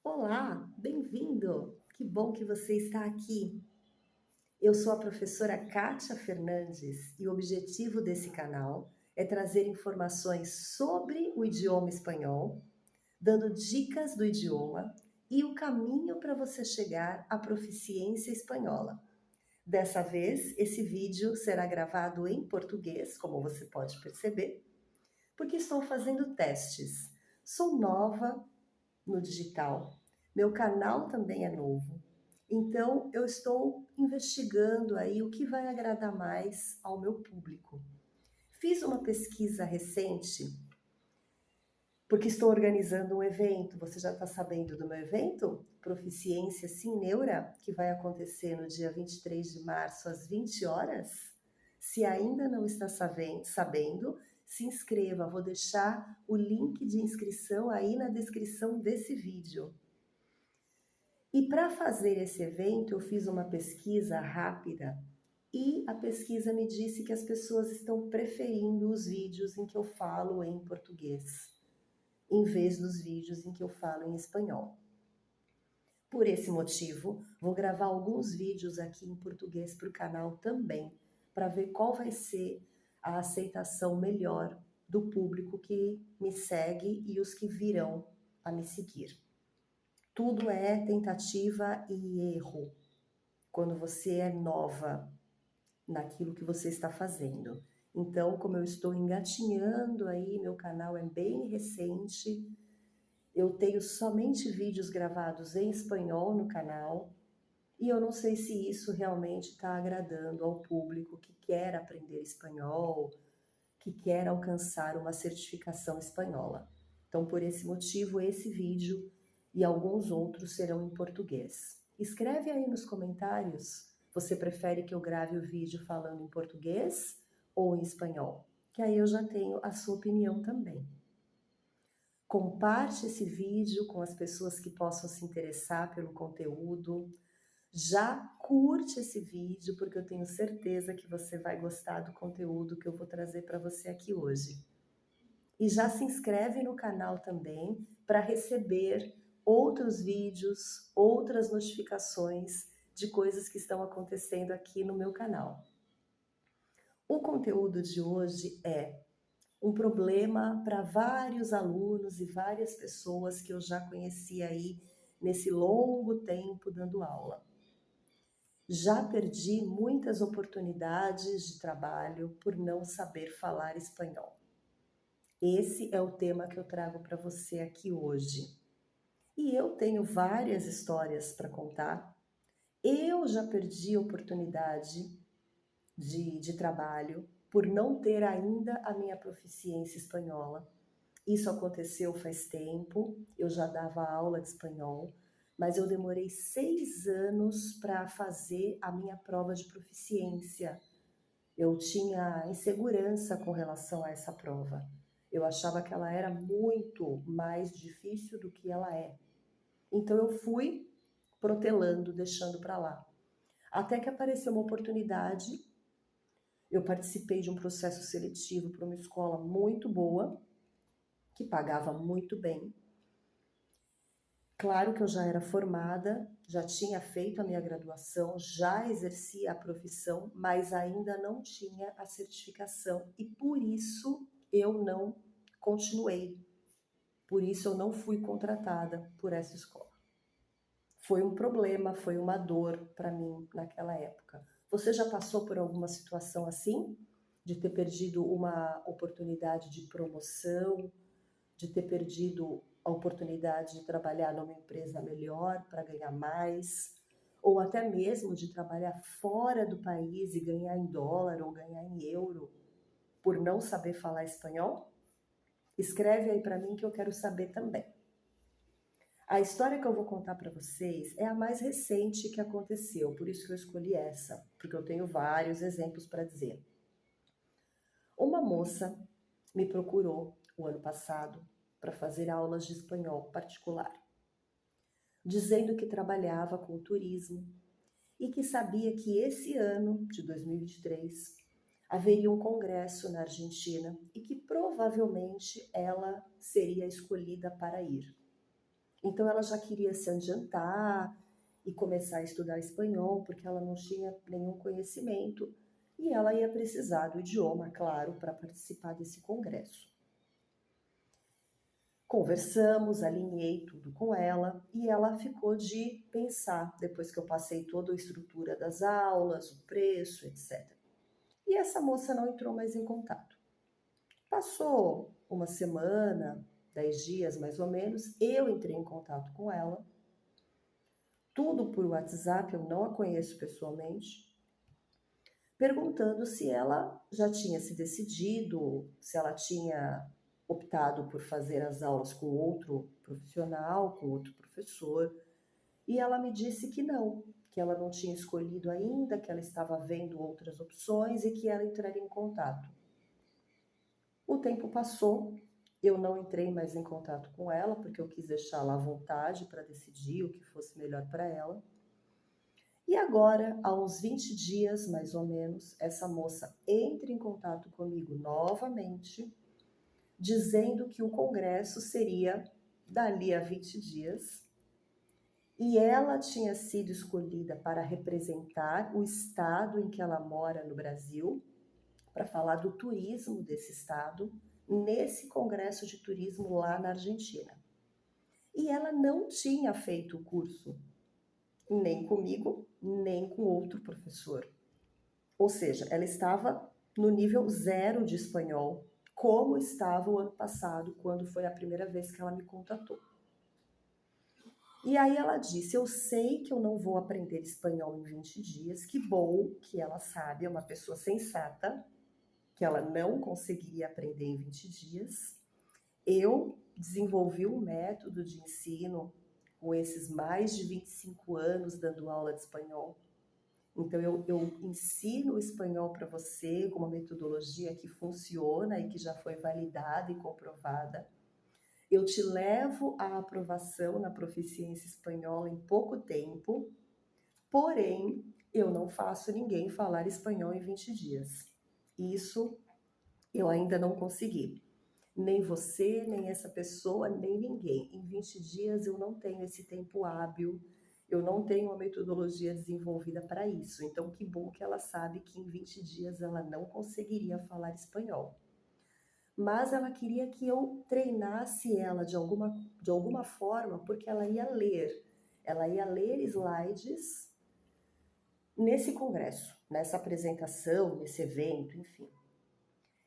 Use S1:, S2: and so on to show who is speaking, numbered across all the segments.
S1: Olá, bem-vindo! Que bom que você está aqui. Eu sou a professora Kátia Fernandes e o objetivo desse canal é trazer informações sobre o idioma espanhol, dando dicas do idioma e o caminho para você chegar à proficiência espanhola. Dessa vez, esse vídeo será gravado em português, como você pode perceber, porque estou fazendo testes. Sou nova no digital. Meu canal também é novo. Então, eu estou investigando aí o que vai agradar mais ao meu público. Fiz uma pesquisa recente, porque estou organizando um evento. Você já está sabendo do meu evento? Proficiência Sim Neura, que vai acontecer no dia 23 de março, às 20 horas. Se ainda não está sabendo, se inscreva. Vou deixar o link de inscrição aí na descrição desse vídeo. E para fazer esse evento, eu fiz uma pesquisa rápida e a pesquisa me disse que as pessoas estão preferindo os vídeos em que eu falo em português, em vez dos vídeos em que eu falo em espanhol. Por esse motivo, vou gravar alguns vídeos aqui em português para o canal também, para ver qual vai ser a aceitação melhor do público que me segue e os que virão a me seguir. Tudo é tentativa e erro quando você é nova naquilo que você está fazendo. Então, como eu estou engatinhando aí, meu canal é bem recente, eu tenho somente vídeos gravados em espanhol no canal e eu não sei se isso realmente está agradando ao público que quer aprender espanhol, que quer alcançar uma certificação espanhola. Então, por esse motivo, esse vídeo e alguns outros serão em português. Escreve aí nos comentários, você prefere que eu grave o vídeo falando em português ou em espanhol? Que aí eu já tenho a sua opinião também. Comparte esse vídeo com as pessoas que possam se interessar pelo conteúdo. Já curte esse vídeo, porque eu tenho certeza que você vai gostar do conteúdo que eu vou trazer para você aqui hoje. E já se inscreve no canal também para receber outros vídeos, outras notificações de coisas que estão acontecendo aqui no meu canal. O conteúdo de hoje é um problema para vários alunos e várias pessoas que eu já conheci aí nesse longo tempo dando aula. Já perdi muitas oportunidades de trabalho por não saber falar espanhol. Esse é o tema que eu trago para você aqui hoje. E eu tenho várias histórias para contar. Eu já perdi oportunidade de trabalho por não ter ainda a minha proficiência espanhola. Isso aconteceu faz tempo, eu já dava aula de espanhol, mas eu demorei 6 anos para fazer a minha prova de proficiência. Eu tinha insegurança com relação a essa prova. Eu achava que ela era muito mais difícil do que ela é. Então eu fui protelando, deixando para lá. Até que apareceu uma oportunidade, eu participei de um processo seletivo para uma escola muito boa, que pagava muito bem. Claro que eu já era formada, já tinha feito a minha graduação, já exercia a profissão, mas ainda não tinha a certificação e por isso eu não continuei. Por isso eu não fui contratada por essa escola. Foi um problema, foi uma dor para mim naquela época. Você já passou por alguma situação assim? De ter perdido uma oportunidade de promoção, de ter perdido a oportunidade de trabalhar numa empresa melhor para ganhar mais, ou até mesmo de trabalhar fora do país e ganhar em dólar ou ganhar em euro por não saber falar espanhol? Escreve aí para mim que eu quero saber também. A história que eu vou contar para vocês é a mais recente que aconteceu, por isso que eu escolhi essa, porque eu tenho vários exemplos para dizer. Uma moça me procurou o ano passado para fazer aulas de espanhol particular, dizendo que trabalhava com turismo e que sabia que esse ano de 2023 haveria um congresso na Argentina e que provavelmente ela seria escolhida para ir. Então ela já queria se adiantar e começar a estudar espanhol, porque ela não tinha nenhum conhecimento e ela ia precisar do idioma, claro, para participar desse congresso. Conversamos, alinhei tudo com ela e ela ficou de pensar, depois que eu passei toda a estrutura das aulas, o preço, etc. E essa moça não entrou mais em contato. Passou uma semana, 10 dias mais ou menos, eu entrei em contato com ela, tudo por WhatsApp, eu não a conheço pessoalmente, perguntando se ela já tinha se decidido, se ela tinha optado por fazer as aulas com outro profissional, com outro professor, e ela me disse que ela não tinha escolhido ainda, que ela estava vendo outras opções e que ela entraria em contato. O tempo passou, eu não entrei mais em contato com ela, porque eu quis deixá-la à vontade para decidir o que fosse melhor para ela. E agora, há uns 20 dias, mais ou menos, essa moça entra em contato comigo novamente, dizendo que o congresso seria dali a 20 dias e ela tinha sido escolhida para representar o estado em que ela mora no Brasil, para falar do turismo desse estado, nesse congresso de turismo lá na Argentina. E ela não tinha feito o curso, nem comigo, nem com outro professor. Ou seja, ela estava no nível 0 de espanhol, como estava o ano passado, quando foi a primeira vez que ela me contatou. E aí ela disse, eu sei que eu não vou aprender espanhol em 20 dias, que bom que ela sabe, é uma pessoa sensata, que ela não conseguiria aprender em 20 dias. Eu desenvolvi um método de ensino com esses mais de 25 anos dando aula de espanhol. Então, eu ensino o espanhol para você com uma metodologia que funciona e que já foi validada e comprovada. Eu te levo à aprovação na proficiência espanhola em pouco tempo, porém, eu não faço ninguém falar espanhol em 20 dias. Isso eu ainda não consegui. Nem você, nem essa pessoa, nem ninguém. Em 20 dias eu não tenho esse tempo hábil, eu não tenho uma metodologia desenvolvida para isso. Então, que bom que ela sabe que em 20 dias ela não conseguiria falar espanhol. Mas ela queria que eu treinasse ela de alguma forma, porque ela ia ler. Ela ia ler slides nesse congresso, nessa apresentação, nesse evento, enfim.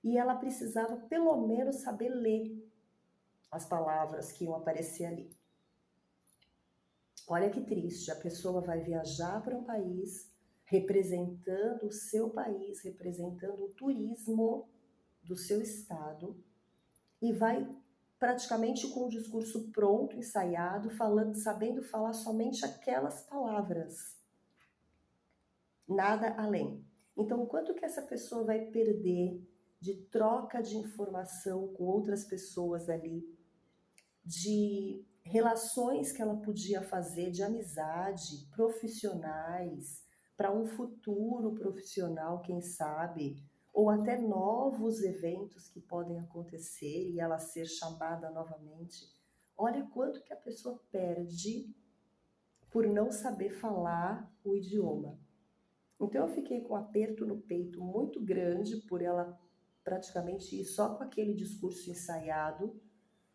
S1: E ela precisava pelo menos saber ler as palavras que iam aparecer ali. Olha que triste, a pessoa vai viajar para um país representando o seu país, representando o turismo do seu estado e vai praticamente com o discurso pronto, ensaiado, falando, sabendo falar somente aquelas palavras. Nada além. Então, o quanto que essa pessoa vai perder de troca de informação com outras pessoas ali, de relações que ela podia fazer de amizade, profissionais, para um futuro profissional, quem sabe, ou até novos eventos que podem acontecer e ela ser chamada novamente. Olha quanto que a pessoa perde por não saber falar o idioma. Então eu fiquei com um aperto no peito muito grande por ela praticamente ir só com aquele discurso ensaiado,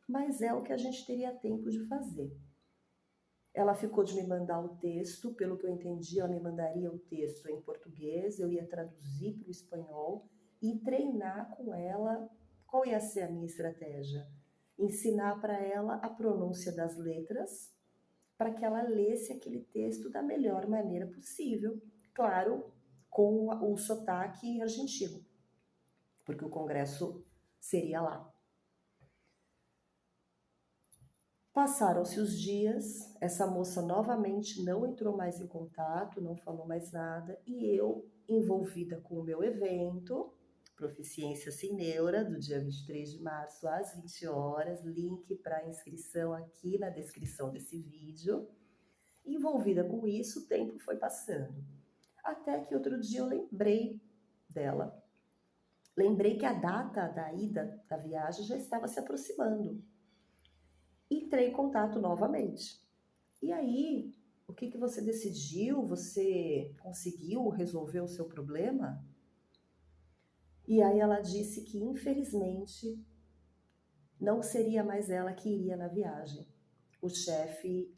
S1: mas é o que a gente teria tempo de fazer. Ela ficou de me mandar o texto, pelo que eu entendi, ela me mandaria o texto em português, eu ia traduzir para o espanhol e treinar com ela qual ia ser a minha estratégia. Ensinar para ela a pronúncia das letras, para que ela lesse aquele texto da melhor maneira possível, claro, com o sotaque argentino, porque o congresso seria lá. Passaram-se os dias, essa moça novamente não entrou mais em contato, não falou mais nada, e eu, envolvida com o meu evento, Proficiência Sem Neura, do dia 23 de março às 20 horas, link para inscrição aqui na descrição desse vídeo. Envolvida com isso, o tempo foi passando. Até que outro dia eu lembrei dela. Lembrei que a data da ida da viagem já estava se aproximando. Entrei em contato novamente. E aí, o que que você decidiu? Você conseguiu resolver o seu problema? E aí ela disse que, infelizmente, não seria mais ela que iria na viagem. O chefe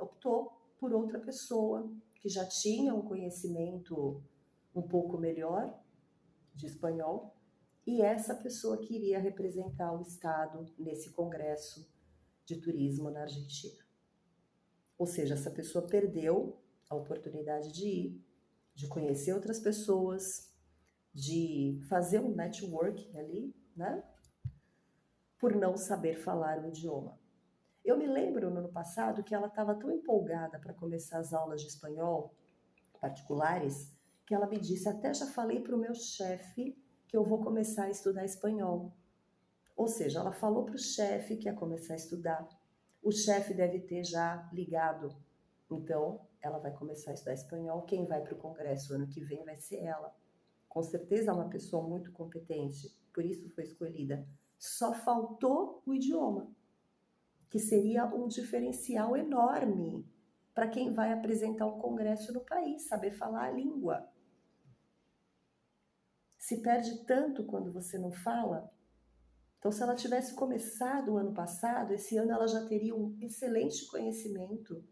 S1: optou por outra pessoa que já tinha um conhecimento um pouco melhor de espanhol, e essa pessoa que iria representar o Estado nesse congresso de turismo na Argentina. Ou seja, essa pessoa perdeu a oportunidade de ir, de conhecer outras pessoas, de fazer um networking ali, né? Por não saber falar o idioma. Eu me lembro no ano passado que ela estava tão empolgada para começar as aulas de espanhol particulares que ela me disse: até já falei para o meu chefe que eu vou começar a estudar espanhol. Ou seja, ela falou para o chefe que ia começar a estudar. O chefe deve ter já ligado. Então, ela vai começar a estudar espanhol. Quem vai para o congresso ano que vem vai ser ela. Com certeza é uma pessoa muito competente, por isso foi escolhida. Só faltou o idioma, que seria um diferencial enorme para quem vai apresentar um congresso no país, saber falar a língua. Se perde tanto quando você não fala. Então, se ela tivesse começado o ano passado, esse ano ela já teria um excelente conhecimento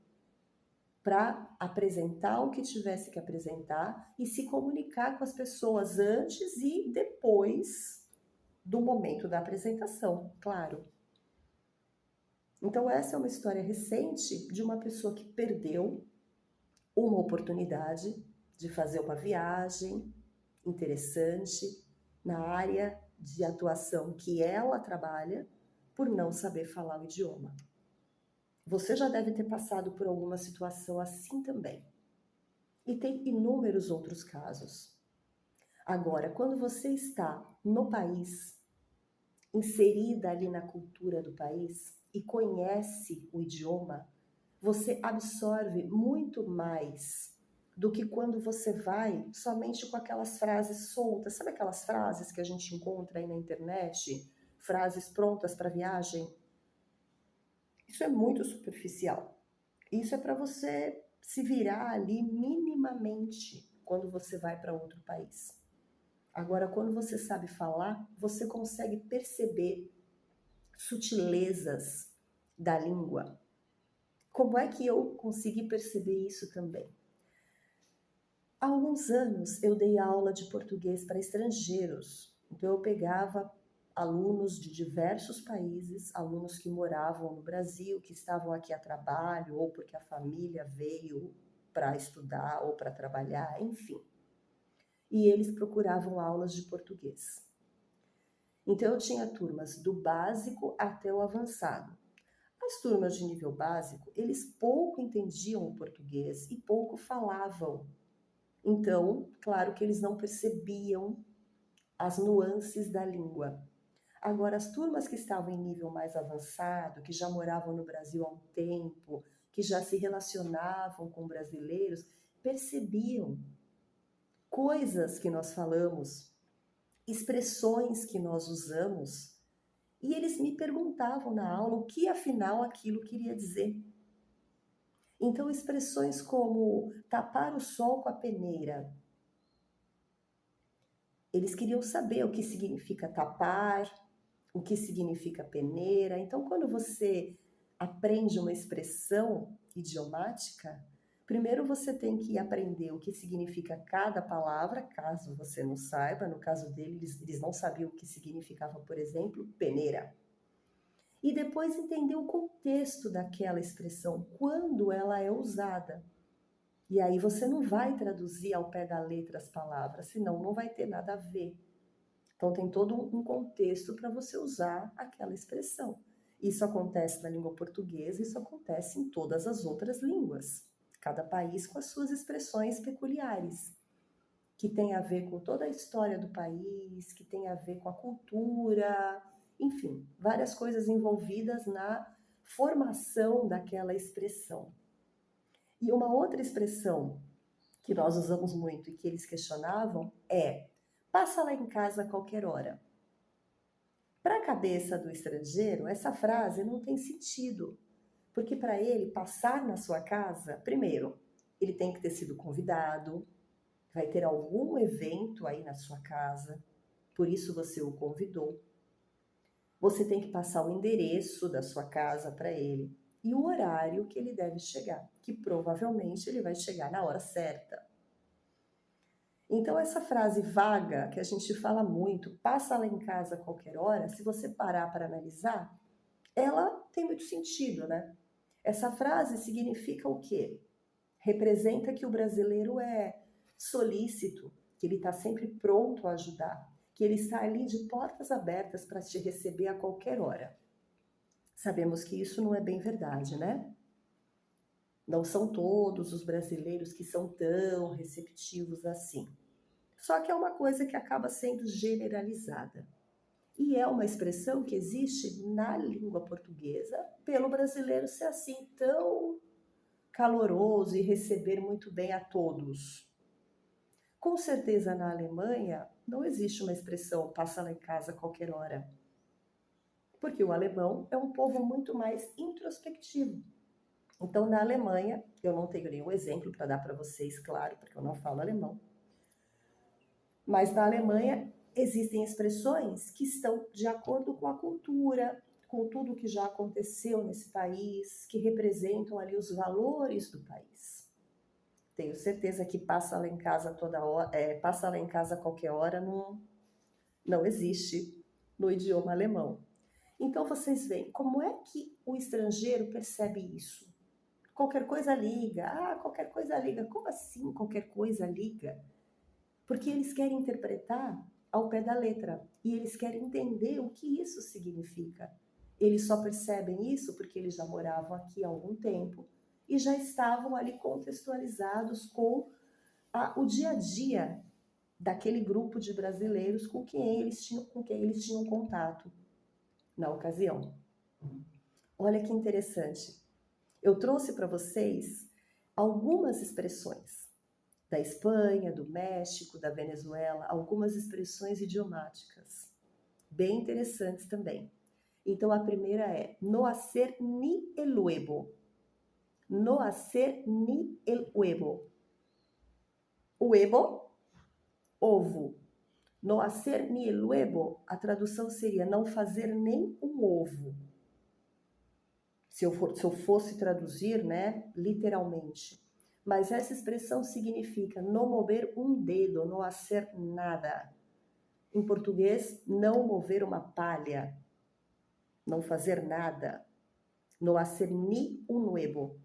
S1: para apresentar o que tivesse que apresentar e se comunicar com as pessoas antes e depois do momento da apresentação, claro. Então, essa é uma história recente de uma pessoa que perdeu uma oportunidade de fazer uma viagem interessante na área de atuação que ela trabalha por não saber falar o idioma. Você já deve ter passado por alguma situação assim também. E tem inúmeros outros casos. Agora, quando você está no país, inserida ali na cultura do país e conhece o idioma, você absorve muito mais do que quando você vai somente com aquelas frases soltas. Sabe aquelas frases que a gente encontra aí na internet? Frases prontas para viagem? Isso é muito superficial. Isso é para você se virar ali minimamente quando você vai para outro país. Agora, quando você sabe falar, você consegue perceber sutilezas da língua. Como é que eu consegui perceber isso também? Há alguns anos eu dei aula de português para estrangeiros. Então eu pegava alunos de diversos países, alunos que moravam no Brasil, que estavam aqui a trabalho ou porque a família veio para estudar ou para trabalhar, enfim. E eles procuravam aulas de português. Então eu tinha turmas do básico até o avançado. As turmas de nível básico, eles pouco entendiam o português e pouco falavam. Então, claro que eles não percebiam as nuances da língua. Agora, as turmas que estavam em nível mais avançado, que já moravam no Brasil há um tempo, que já se relacionavam com brasileiros, percebiam coisas que nós falamos, expressões que nós usamos, e eles me perguntavam na aula o que afinal aquilo queria dizer. Então, expressões como tapar o sol com a peneira. Eles queriam saber o que significa tapar, o que significa peneira. Então, quando você aprende uma expressão idiomática, primeiro você tem que aprender o que significa cada palavra, caso você não saiba. No caso deles, eles não sabiam o que significava, por exemplo, peneira. E depois entender o contexto daquela expressão, quando ela é usada. E aí você não vai traduzir ao pé da letra as palavras, senão não vai ter nada a ver. Então tem todo um contexto para você usar aquela expressão. Isso acontece na língua portuguesa, isso acontece em todas as outras línguas. Cada país com as suas expressões peculiares, que tem a ver com toda a história do país, que tem a ver com a cultura, enfim, várias coisas envolvidas na formação daquela expressão. E uma outra expressão que nós usamos muito e que eles questionavam é: passa lá em casa a qualquer hora. Para a cabeça do estrangeiro, essa frase não tem sentido, porque para ele passar na sua casa, primeiro, ele tem que ter sido convidado, vai ter algum evento aí na sua casa, por isso você o convidou. Você tem que passar o endereço da sua casa para ele e o horário que ele deve chegar, que provavelmente ele vai chegar na hora certa. Então, essa frase vaga, que a gente fala muito, passa lá em casa a qualquer hora, se você parar para analisar, ela tem muito sentido, né? Essa frase significa o quê? Representa que o brasileiro é solícito, que ele está sempre pronto a ajudar, que ele está ali de portas abertas para te receber a qualquer hora. Sabemos que isso não é bem verdade, né? Não são todos os brasileiros que são tão receptivos assim. Só que é uma coisa que acaba sendo generalizada. E é uma expressão que existe na língua portuguesa, pelo brasileiro ser assim tão caloroso e receber muito bem a todos. Com certeza na Alemanha não existe uma expressão passa lá em casa a qualquer hora. Porque o alemão é um povo muito mais introspectivo. Então, na Alemanha, eu não tenho nenhum exemplo para dar para vocês, claro, porque eu não falo alemão. Mas na Alemanha existem expressões que estão de acordo com a cultura, com tudo que já aconteceu nesse país, que representam ali os valores do país. Tenho certeza que passa lá em casa toda hora, passa lá em casa a qualquer hora, não existe no idioma alemão. Então vocês veem como é que o estrangeiro percebe isso. Qualquer coisa liga. Qualquer coisa liga. Como assim qualquer coisa liga? Porque eles querem interpretar ao pé da letra e eles querem entender o que isso significa. Eles só percebem isso porque eles já moravam aqui há algum tempo e já estavam ali contextualizados com o dia a dia daquele grupo de brasileiros com quem eles tinham contato na ocasião. Olha que interessante. Eu trouxe para vocês algumas expressões da Espanha, do México, da Venezuela, algumas expressões idiomáticas, bem interessantes também. Então, a primeira é no hacer ni el huevo. No hacer ni el huevo. Huevo, ovo. No hacer ni el huevo, a tradução seria não fazer nem um ovo. Se eu fosse traduzir, né, literalmente. Mas essa expressão significa não mover um dedo, não hacer nada. Em português, não mover uma palha, não fazer nada. No hacer ni un huevo.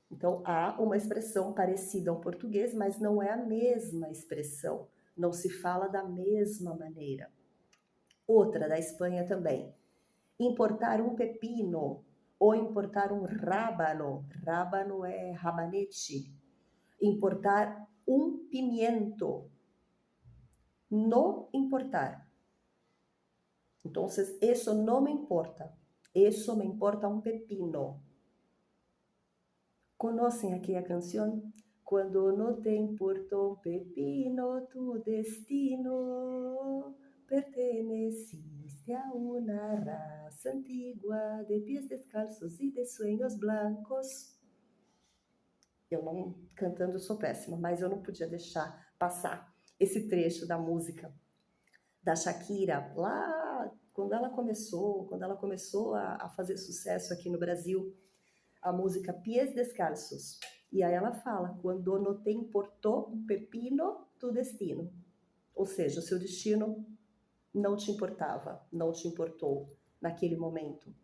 S1: Então, há uma expressão parecida ao português, mas não é a mesma expressão. Não se fala da mesma maneira. Outra da Espanha também. Importar um pepino ou importar um rábano. Rábano é rabanete. Importar um pimiento. No importar. Então, isso não me importa. Isso me importa um pepino. Conhecem aqui a canção? Quando não te importa um pepino, tu destino perteneciste a uma raça antigua de pies descalços e de sueños blancos. Eu não, cantando sou péssima, mas eu não podia deixar passar esse trecho da música da Shakira, lá quando ela começou a fazer sucesso aqui no Brasil, a música Pies Descalços. E aí ela fala, quando não te importou um pepino, tu destino. Ou seja, o seu destino não te importava, não te importou naquele momento.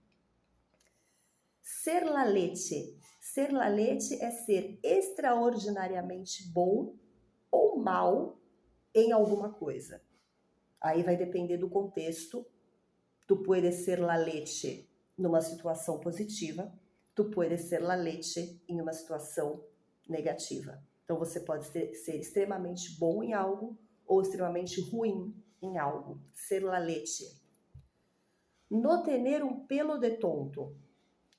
S1: Ser la leche. Ser la leche é ser extraordinariamente bom ou mal em alguma coisa. Aí vai depender do contexto. Tu puedes ser la leche numa situação positiva, tu puedes ser la leche em uma situação negativa. Então você pode ser extremamente bom em algo ou extremamente ruim em algo. Ser la leche. No tener um pelo de tonto.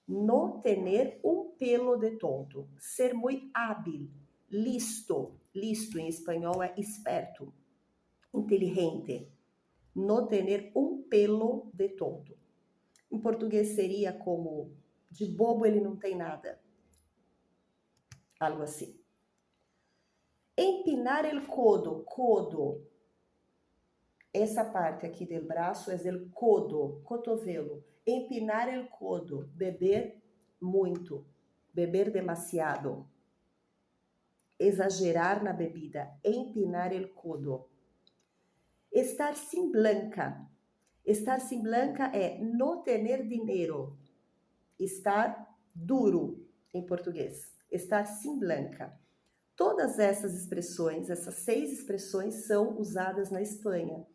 S1: No tener um pelo de tonto. Ser muito hábil. Listo. Listo em espanhol é esperto. Inteligente. no tener um pelo de tonto. Em português seria como, de bobo ele não tem nada. Algo assim. Empinar el codo, codo. Essa parte aqui do braço é o codo, cotovelo. Empinar el codo, beber muito, beber demasiado. Exagerar na bebida, empinar el codo. Estar sin blanca. Estar sin blanca é no tener dinheiro. Estar duro, em português. Estar sin blanca. Todas essas expressões, essas 6 expressões, são usadas na Espanha.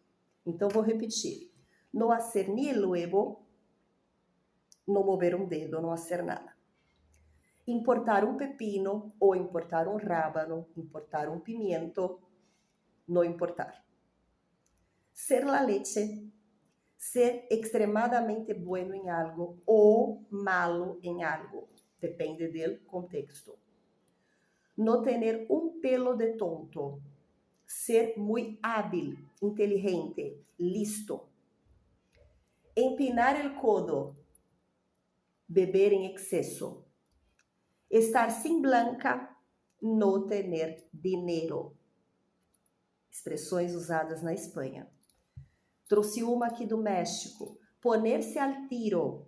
S1: Então, vou repetir. No hacer ni el huevo, no mover um dedo, não hacer nada. Importar um pepino ou importar um rábano, importar um pimiento, no importar. Ser la leche, ser extremadamente bueno em algo ou malo em algo, depende do contexto. No tener un pelo de tonto, ser muy hábil, inteligente, listo. Empinar el codo, beber em exceso. Estar sin blanca, no tener dinheiro. Expressões usadas na Espanha. Trouxe uma aqui do México. Poner-se al tiro.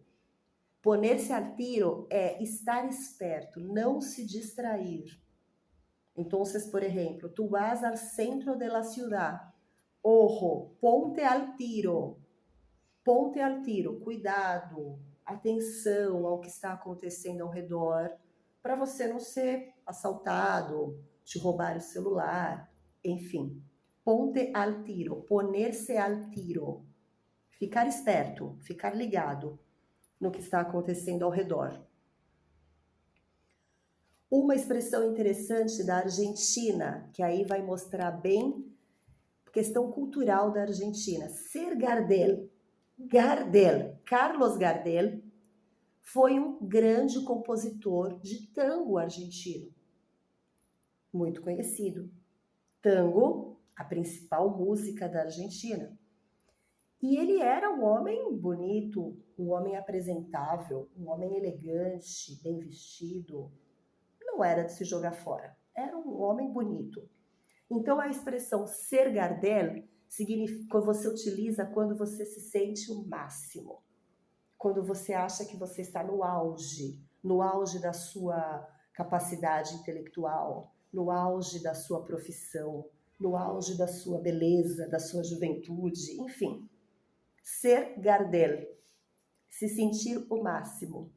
S1: Poner-se al tiro é estar esperto, não se distrair. Então, por exemplo, tu vas al centro de la ciudad. Ojo, ponte al tiro. Ponte al tiro, cuidado, atenção ao que está acontecendo ao redor, para você não ser assaltado, te roubar o celular, enfim. Ponte al tiro, poner-se al tiro. Ficar esperto, ficar ligado no que está acontecendo ao redor. Uma expressão interessante da Argentina, que aí vai mostrar bem a questão cultural da Argentina. Ser Gardel. Gardel, Carlos Gardel, foi um grande compositor de tango argentino. Muito conhecido. Tango, a principal música da Argentina. E ele era um homem bonito, um homem apresentável, um homem elegante, bem vestido. Não era de se jogar fora. Era um homem bonito. Então, a expressão ser Gardel significa, você utiliza quando você se sente o máximo. Quando você acha que você está no auge da sua capacidade intelectual, no auge da sua profissão, no auge da sua beleza, da sua juventude, enfim. Ser Gardel, se sentir o máximo.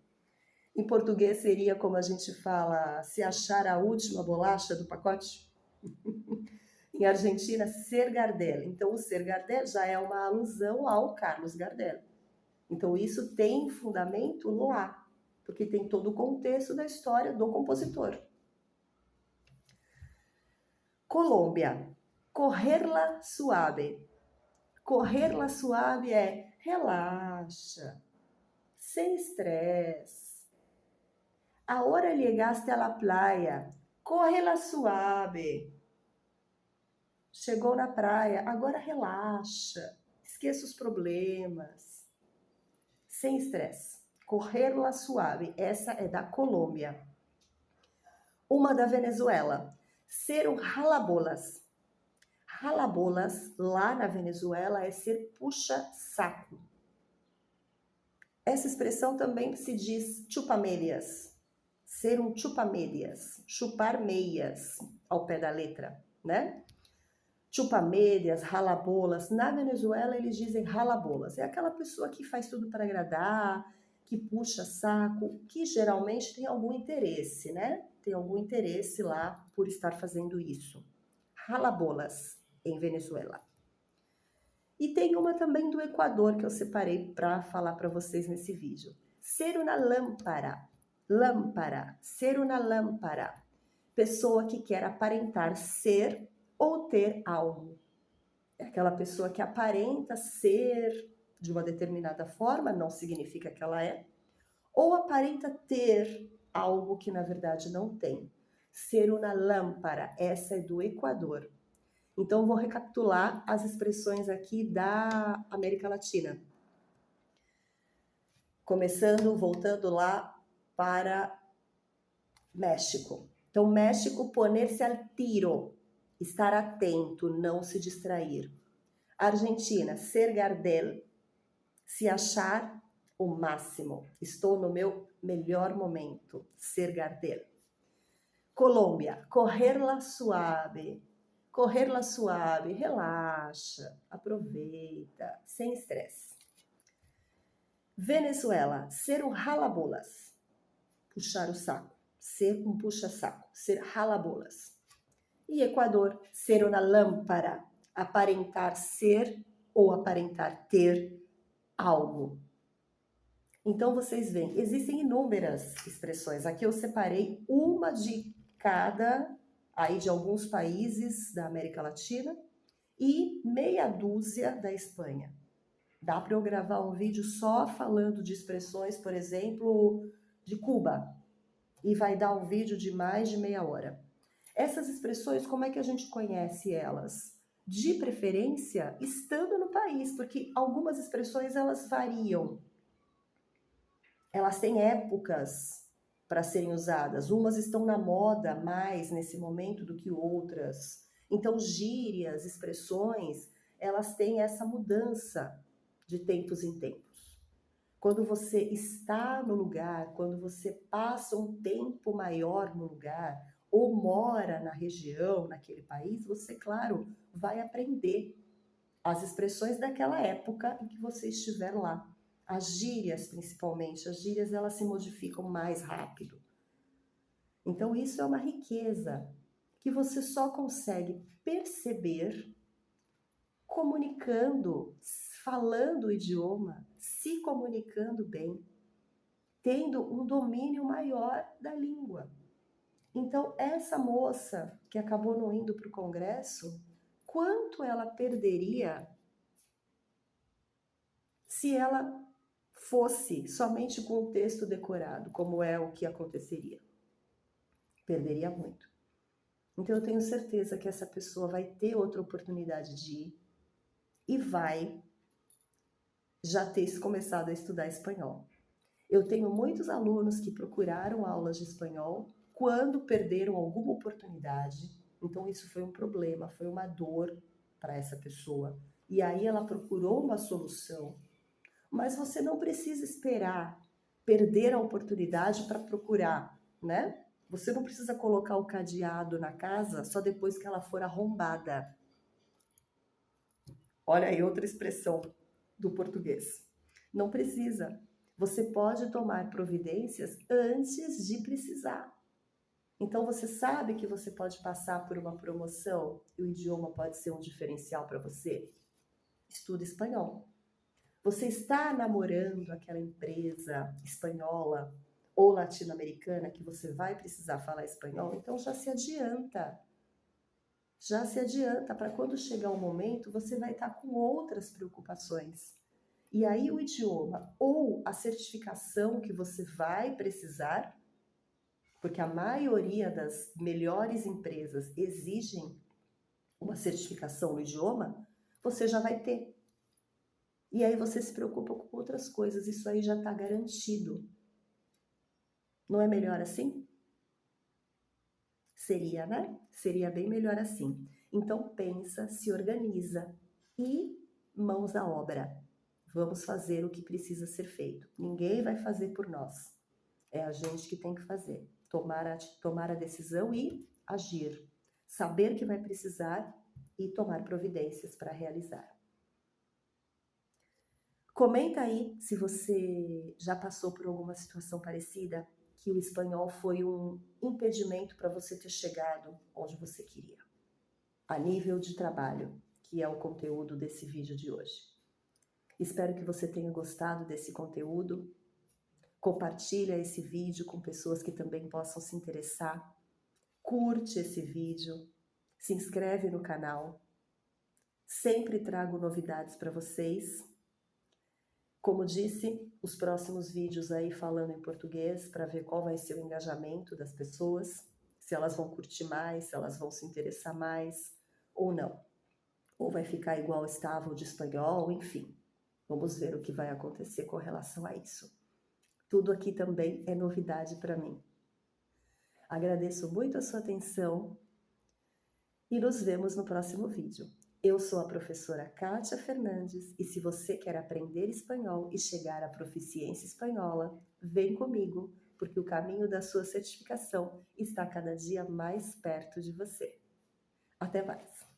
S1: Em português seria, como a gente fala, se achar a última bolacha do pacote. Em Argentina, ser Gardel. Então, o ser Gardel já é uma alusão ao Carlos Gardel. Então, isso tem fundamento no A, porque tem todo o contexto da história do compositor. Colômbia. Correrla suave. Correrla suave é relaxa, sem estresse. Ahora llegaste a la playa. Correrla suave. Chegou na praia, agora relaxa, esqueça os problemas, sem estresse. Correrla suave, essa é da Colômbia. Uma da Venezuela, ser um jalabolas. Jalabolas, lá na Venezuela, é ser puxa-saco. Essa expressão também se diz chupa-médias, ser um chupa-médias, chupar meias, ao pé da letra, né? Chupa-médias, ralabolas. Na Venezuela, eles dizem ralabolas. É aquela pessoa que faz tudo para agradar, que puxa saco, que geralmente tem algum interesse, né? Tem algum interesse lá por estar fazendo isso. Ralabolas, em Venezuela. E tem uma também do Equador que eu separei para falar para vocês nesse vídeo. Ser una lâmpara. Lâmpara. Ser una lâmpara. Pessoa que quer aparentar ser ou ter algo. É aquela pessoa que aparenta ser de uma determinada forma, não significa que ela é, ou aparenta ter algo que na verdade não tem. Ser uma lâmpada, essa é do Equador. Então, vou recapitular as expressões aqui da América Latina. Começando, voltando lá para México. Então, México, poner-se al tiro, estar atento, não se distrair. Argentina, ser Gardel, se achar o máximo. Estou no meu melhor momento, ser Gardel. Colômbia, correr suave, relaxa, aproveita, sem estresse. Venezuela, ser um ralabolas, puxar o saco, ser um puxa-saco, ser ralabolas. E Equador, ser uma lâmpada, aparentar ser ou aparentar ter algo. Então vocês veem, existem inúmeras expressões. Aqui eu separei uma de cada, aí de alguns países da América Latina e meia dúzia da Espanha. Dá para eu gravar um vídeo só falando de expressões, por exemplo, de Cuba, e vai dar um vídeo de mais de meia hora. Essas expressões, como é que a gente conhece elas? De preferência, estando no país, porque algumas expressões elas variam. Elas têm épocas para serem usadas. Umas estão na moda mais nesse momento do que outras. Então, gírias, expressões, elas têm essa mudança de tempos em tempos. Quando você está no lugar, quando você passa um tempo maior no lugar, ou mora na região, naquele país, você, claro, vai aprender as expressões daquela época em que você estiver lá. As gírias, principalmente, as gírias elas se modificam mais rápido. Então isso é uma riqueza que você só consegue perceber comunicando, falando o idioma, se comunicando bem, tendo um domínio maior da língua. Então essa moça que acabou não indo para o congresso, quanto ela perderia se ela fosse somente com o texto decorado, como é o que aconteceria? Perderia muito. Então eu tenho certeza que essa pessoa vai ter outra oportunidade de ir e vai já ter começado a estudar espanhol. Eu tenho muitos alunos que procuraram aulas de espanhol quando perderam alguma oportunidade. Então isso foi um problema, foi uma dor para essa pessoa. E aí ela procurou uma solução. Mas você não precisa esperar perder a oportunidade para procurar, né? Você não precisa colocar o cadeado na casa só depois que ela for arrombada. Olha aí outra expressão do português. Não precisa. Você pode tomar providências antes de precisar. Então você sabe que você pode passar por uma promoção e o idioma pode ser um diferencial para você? Estuda espanhol. Você está namorando aquela empresa espanhola ou latino-americana que você vai precisar falar espanhol, então já se adianta. Já se adianta para quando chegar o momento, você vai estar com outras preocupações. E aí o idioma ou a certificação que você vai precisar, porque a maioria das melhores empresas exigem uma certificação no idioma, você já vai ter. E aí você se preocupa com outras coisas, isso aí já está garantido. Não é melhor assim? Seria, né? Seria bem melhor assim. Então pensa, se organiza e mãos à obra. Vamos fazer o que precisa ser feito. Ninguém vai fazer por nós. É a gente que tem que fazer. Tomar a decisão e agir. Saber que vai precisar e tomar providências para realizar. Comenta aí se você já passou por alguma situação parecida, que o espanhol foi um impedimento para você ter chegado onde você queria. A nível de trabalho, que é o conteúdo desse vídeo de hoje. Espero que você tenha gostado desse conteúdo. Compartilha esse vídeo com pessoas que também possam se interessar. Curte esse vídeo. Se inscreve no canal. Sempre trago novidades para vocês. Como disse, os próximos vídeos aí falando em português para ver qual vai ser o engajamento das pessoas, se elas vão curtir mais, se elas vão se interessar mais, ou não. Ou vai ficar igual estava o de espanhol, enfim. Vamos ver o que vai acontecer com relação a isso. Tudo aqui também é novidade para mim. Agradeço muito a sua atenção e nos vemos no próximo vídeo. Eu sou a professora Kátia Fernandes e se você quer aprender espanhol e chegar à proficiência espanhola, vem comigo, porque o caminho da sua certificação está cada dia mais perto de você. Até mais!